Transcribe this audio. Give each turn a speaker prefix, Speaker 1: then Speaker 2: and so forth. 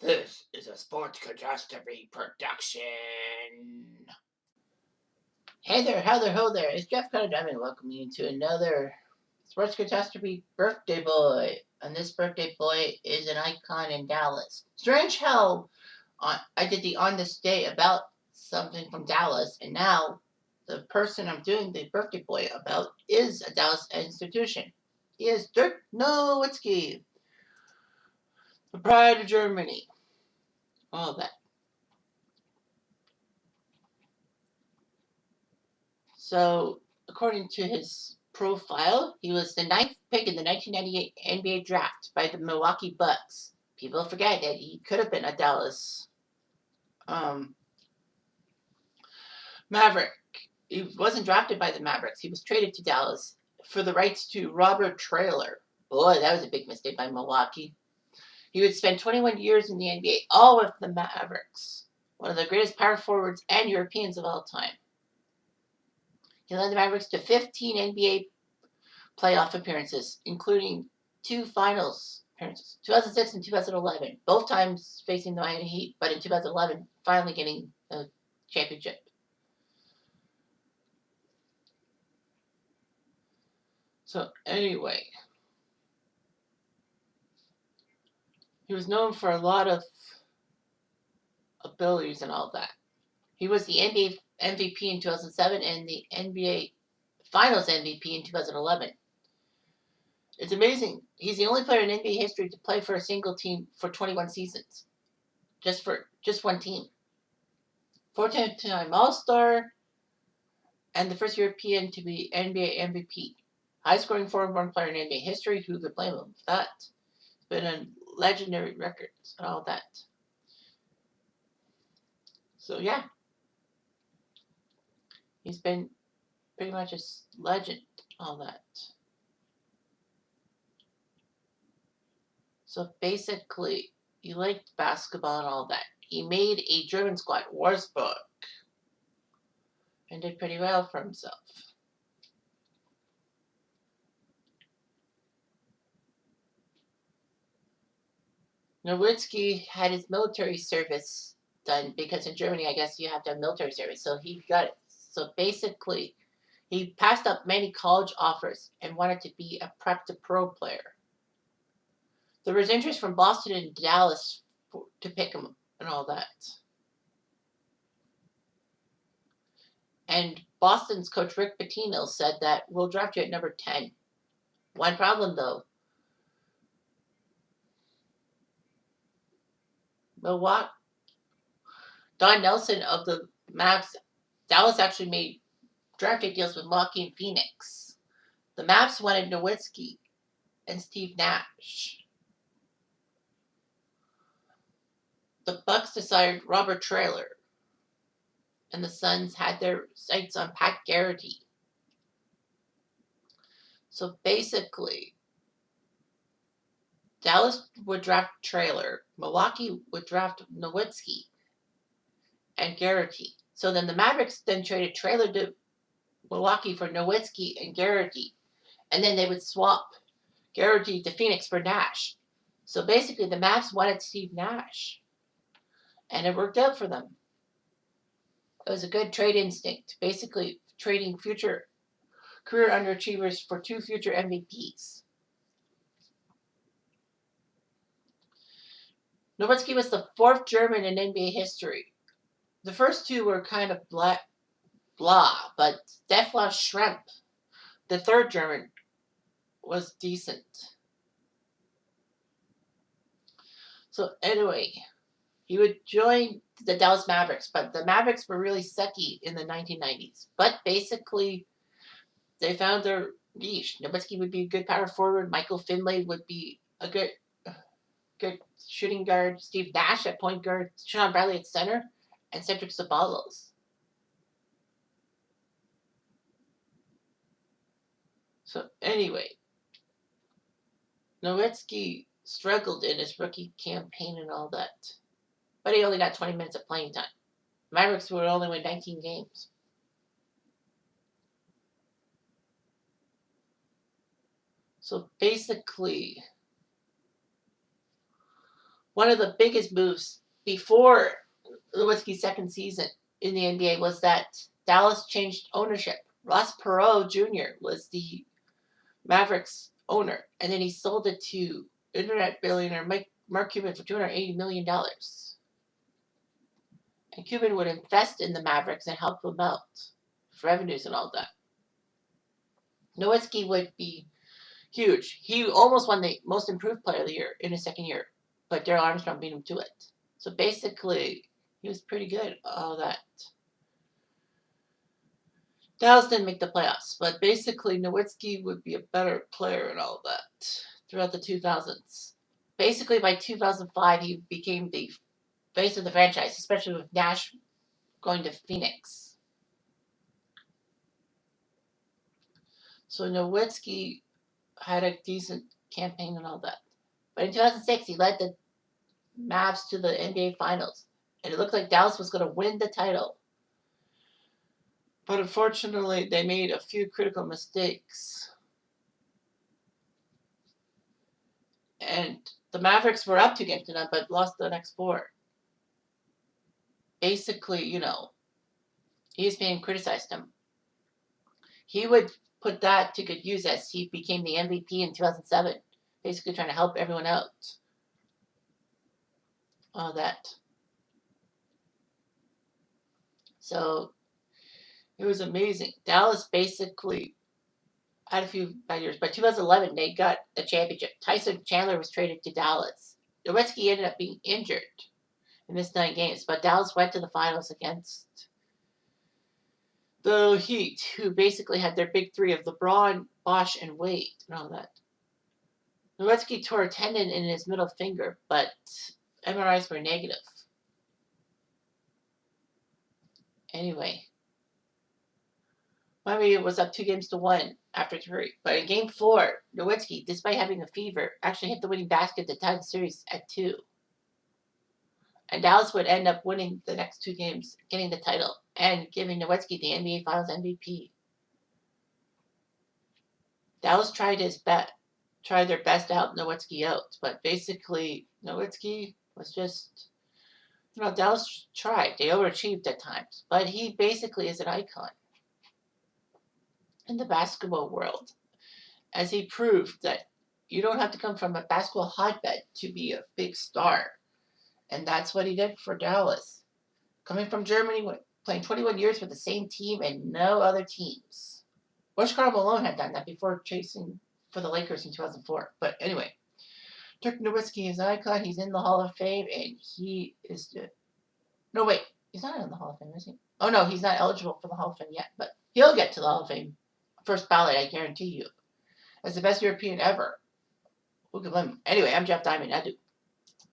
Speaker 1: This is a Sports Catastrophe production. Hey there, how there, ho there. It's Jeff Cutastrophe welcoming you to another Sports Catastrophe birthday boy. And this birthday boy is an icon in Dallas. Strange how I did the On This Day about something from Dallas, and now the person I'm doing the birthday boy about is a Dallas institution. He is Dirk Nowitzki, the pride of Germany. All that. So, according to his profile, he was the ninth pick in the 1998 NBA draft by the Milwaukee Bucks. People forget that he could have been a Dallas um, Maverick. He wasn't drafted by the Mavericks. He was traded to Dallas for the rights to Robert Traylor. Boy, that was a big mistake by Milwaukee. He would spend 21 years in the NBA, all with the Mavericks, one of the greatest power forwards and Europeans of all time. He led the Mavericks to 15 NBA playoff appearances, including 2 finals appearances, 2006 and 2011, both times facing the Miami Heat, but in 2011, finally getting the championship. So anyway, he was known for a lot of abilities and all that. He was the NBA MVP in 2007 and the NBA Finals MVP in 2011. It's amazing. He's the only player in NBA history to play for a single team for 21 seasons. Just one team. 4-time All-Star, and the first European to be NBA MVP. High-scoring foreign player in NBA history. Who could blame him for that? It's been a legendary records and all that. So yeah, he's been pretty much a legend. All that. So basically, he liked basketball and all that. He made a German squad wars book and did pretty well for himself. Nowitzki had his military service done because in Germany, I guess you have to have military service. So he got it. So basically, he passed up many college offers and wanted to be a prep to pro player. There was interest from Boston and Dallas to pick him and all that. And Boston's coach Rick Pitino said that we'll draft you at number 10. One problem though. Milwaukee, Don Nelson of the Mavs, Dallas actually made draft day deals with Milwaukee and Phoenix. The Mavs wanted Nowitzki and Steve Nash. The Bucks decided Robert Traylor. And the Suns had their sights on Pat Garrity. So basically, Dallas would draft Traylor, Milwaukee would draft Nowitzki and Garrity. So then the Mavericks then traded Traylor to Milwaukee for Nowitzki and Garrity. And then they would swap Garrity to Phoenix for Nash. So basically, the Mavs wanted Steve Nash. And it worked out for them. It was a good trade instinct. Basically, trading future career underachievers for 2 future MVPs. Nowitzki was the 4th German in NBA history. The first 2 were kind of blah, but Stefan Schrempf, the 3rd German, was decent. So anyway, he would join the Dallas Mavericks, but the Mavericks were really sucky in the 1990s. But basically, they found their niche. Nowitzki would be a good power forward. Michael Finlay would be a good shooting guard. Steve Nash at point guard. Sean Bradley at center. And Cedric Ceballos. So anyway, Nowitzki struggled in his rookie campaign and all that. But he only got 20 minutes of playing time. Mavericks would only win 19 games. So basically, one of the biggest moves before Nowitzki's second season in the NBA was that Dallas changed ownership. Ross Perot Jr. was the Mavericks owner, and then he sold it to internet billionaire Mark Cuban for $280 million. And Cuban would invest in the Mavericks and help them out with revenues and all that. Nowitzki would be huge. He almost won the most improved player of the year in his second year, but Darryl Armstrong beat him to it. So basically, he was pretty good. All that. Dallas didn't make the playoffs, but basically Nowitzki would be a better player and all that throughout the 2000s. Basically, by 2005, he became the face of the franchise, especially with Nash going to Phoenix. So Nowitzki had a decent campaign and all that. But in 2006, he led the Mavs to the NBA Finals, and it looked like Dallas was going to win the title. But unfortunately, they made a few critical mistakes. And the Mavericks were up 2 games to none, but lost the next 4. Basically, ESPN criticized him. He would put that to good use as he became the MVP in 2007, basically trying to help everyone out. All that. So it was amazing. Dallas basically had a few bad years. By 2011, they got the championship. Tyson Chandler was traded to Dallas. Nowitzki ended up being injured and missed 9 games, but Dallas went to the finals against the Heat, who basically had their big 3 of LeBron, Bosh, and Wade and all that. Nowitzki tore a tendon in his middle finger, but MRIs were negative. Anyway, Miami was up 2-1 after 3. But in Game 4, Nowitzki, despite having a fever, actually hit the winning basket to tie the series at 2. And Dallas would end up winning the next 2 games, getting the title, and giving Nowitzki the NBA Finals MVP. Dallas tried their best to help Nowitzki out, but basically Nowitzki was just, Dallas tried. They overachieved at times, but he basically is an icon in the basketball world, as he proved that you don't have to come from a basketball hotbed to be a big star. And that's what he did for Dallas. Coming from Germany, playing 21 years with the same team and no other teams. Bush Karl Malone had done that before chasing for the Lakers in 2004. But anyway, Dirk Nowitzki is an icon. He's in the Hall of Fame, and he is... No, wait. He's not in the Hall of Fame, is he? Oh, no, he's not eligible for the Hall of Fame yet. But he'll get to the Hall of Fame. First ballot, I guarantee you. As the best European ever. Who can blame him? Anyway, I'm Jeff Diamond. I do.